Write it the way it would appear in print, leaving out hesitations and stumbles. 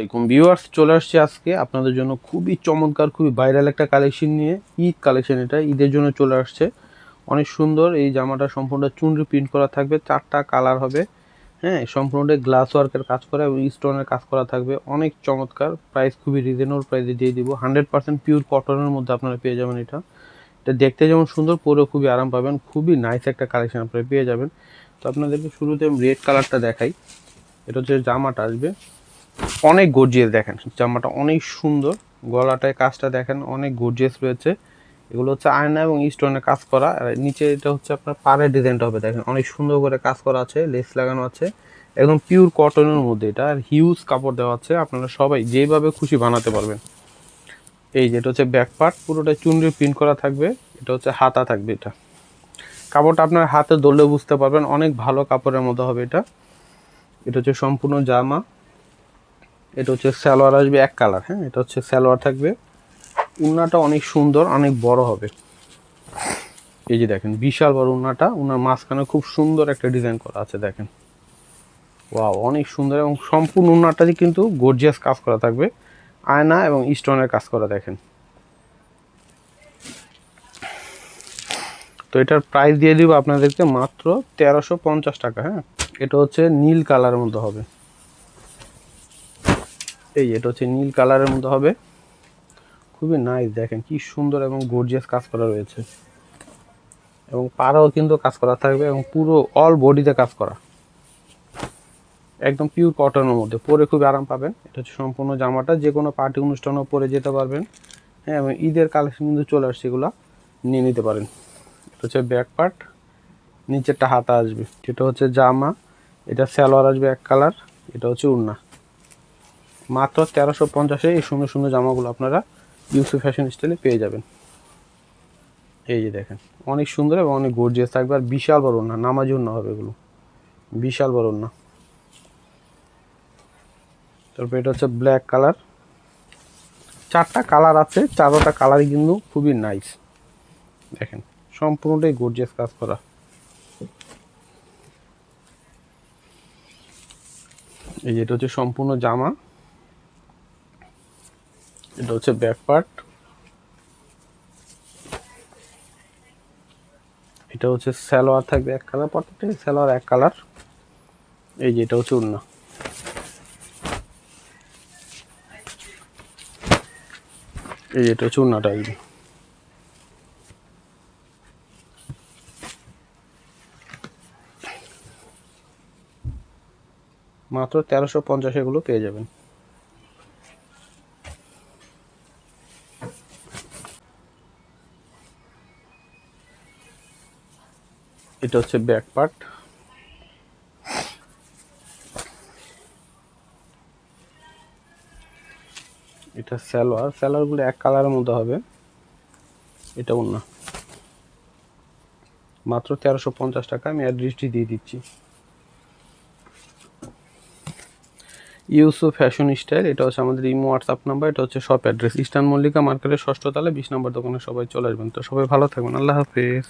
এরকম ভিউয়ার্স চলে আসছে আজকে আপনাদের জন্য খুবই চমৎকার খুবই ভাইরাল একটা কালেকশন নিয়ে। ঈদ কালেকশন, এটা ঈদের জন্য চলে আসছে। অনেক সুন্দর এই জামাটা, সম্পূর্ণ চুনরি প্রিন্ট করা থাকবে, 4টা কালার হবে। হ্যাঁ, সম্পূর্ণটাই গ্লাস ওয়ার্কের কাজ করা এবং স্টোনের কাজ করা থাকবে। অনেক চমৎকার, প্রাইস খুবই রিজনেবল প্রাইসে দিয়ে দিব। 100% পিওর কটনের মধ্যে আপনারা পেয়ে যাবেন। এটা দেখতে যেমন সুন্দর, পরে খুবই আরাম পাবেন। খুবই নাইস একটা কালেকশন আপনারা পেয়ে যাবেন। তো আপনাদেরকে শুরুতে আমি রেড কালারটা দেখাই। এটা হচ্ছে জামাটা আসবে, অনেক গর্জিয়াস। দেখেন জামাটা অনেক সুন্দর, গলাটায় কাজটা দেখেন অনেক গর্জিয়াস রয়েছে। এগুলো হচ্ছে আয়না এবং স্টোনের কাজ করা। আর নিচে এটা হচ্ছে আপনার পাড়ের ডিজাইনটা হবে, দেখেন অনেক সুন্দর করে কাজ করা আছে, লেস লাগানো আছে, একদম পিওর কটনের মধ্যে। এটা আর হিউজ কাপড় দেওয়া আছে, আপনারা সবাই যেভাবে খুশি বানাতে পারবেন। এই যে এটা হচ্ছে ব্যাক পার্ট, পুরোটা চুনরি প্রিন্ট করা থাকবে। এটা হচ্ছে হাতা থাকবে। এটা কাপড়টা আপনার হাতে ধরলে বুঝতে পারবেন, অনেক ভালো কাপড়ের মধ্যে হবে এটা। এটা হচ্ছে সম্পূর্ণ জামা। এটা হচ্ছে সালোয়ার আসবে এক কালার। হ্যাঁ, এটা হচ্ছে সালোয়ার থাকবে। উন্নাটা অনেক সুন্দর, অনেক বড় হবে। এই যে দেখেন বিশাল বড় উন্নাটা, উনার মাঝখানে খুব সুন্দর একটা ডিজাইন করা আছে, দেখেন ওয়াও অনেক সুন্দর। এবং সম্পূর্ণ উন্নাটাতে কিন্তু গর্জিয়াস কাজ করা থাকবে, আয়না এবং স্টোনের কাজ করা। দেখেন, তো এটার প্রাইস দিয়ে দিব আপনাদেরকে মাত্র 1350 টাকা। হ্যাঁ, এটা হচ্ছে নীল কালারের মধ্যে হবে। এই এটা হচ্ছে নীল কালারের মধ্যে হবে, খুবই নাইস। দেখেন কি সুন্দর এবং গর্জিয়াস কাজ করা রয়েছে, এবং পাড়াও কিন্তু কাজ করা থাকবে, এবং পুরো অল বডিতে কাজ করা, একদম পিওর কটনের মধ্যে। পরে খুবই আরাম পাবেন। এটা হচ্ছে সম্পূর্ণ জামাটা, যে কোনো পার্টি অনুষ্ঠানেও পরে যেতে পারবেন। হ্যাঁ, এবং ঈদের কালেকশন কিন্তু চলে আসছে, এগুলো নিয়ে নিতে পারেন। এটা হচ্ছে ব্যাক পার্ট, নিচেরটা হাতা আসবে। এটা হচ্ছে জামা, এটা সালোয়ার আসবে এক কালার। এটা হচ্ছে উন্না। মাত্র 1350-এ এই সুন্দর সুন্দর জামাগুলো আপনারা ইউসুফ ফ্যাশন স্টাইলে পেয়ে যাবেন। এই যে দেখেন অনেক সুন্দর এবং অনেক গর্জিয়াস থাকবে, আর বিশাল বড় না, নামাজি উন্না হবে এগুলো, বিশাল বড় না। তারপর এটা হচ্ছে ব্ল্যাক কালার, 4টা কালার আছে, 4টা কালারই কিন্তু খুবই নাইস। দেখেন সম্পূর্ণটাই গর্জিয়াস কাজ করা। এই যে এটা হচ্ছে সম্পূর্ণ জামা। এটা হচ্ছে ব্যাক পার্ট। এটা হচ্ছে সালোয়ার থাকবে এক কালার, প্রত্যেকটা সালোয়ার এক কালার। এই যে এটা হচ্ছে উন্না। এই যে এটা হচ্ছে উন্নাটা আসবে। মাত্র 1350 এগুলো পেয়ে যাবেন। এটা হচ্ছে ব্যাক পার্ট। এটা সালোয়ার, সালোয়ারগুলো এক কালারের মধ্যে হবে। এটা উন্না। মাত্র 1350 টাকা, আমি অ্যাড্রেসটি দিয়ে দিচ্ছি। ইউসুফ ফ্যাশন স্টাইল, এটা হচ্ছে আমাদের ইমো হোয়াটসঅ্যাপ নাম্বার। এটা হচ্ছে শপ অ্যাড্রেস ইস্টার্ন মল্লিকা মার্কেটের 6ষ্ঠ তলায় 20 নম্বর দোকানে। সবাই চলে আসবেন। তো সবাই ভালো থাকবেন, আল্লাহ হাফেজ।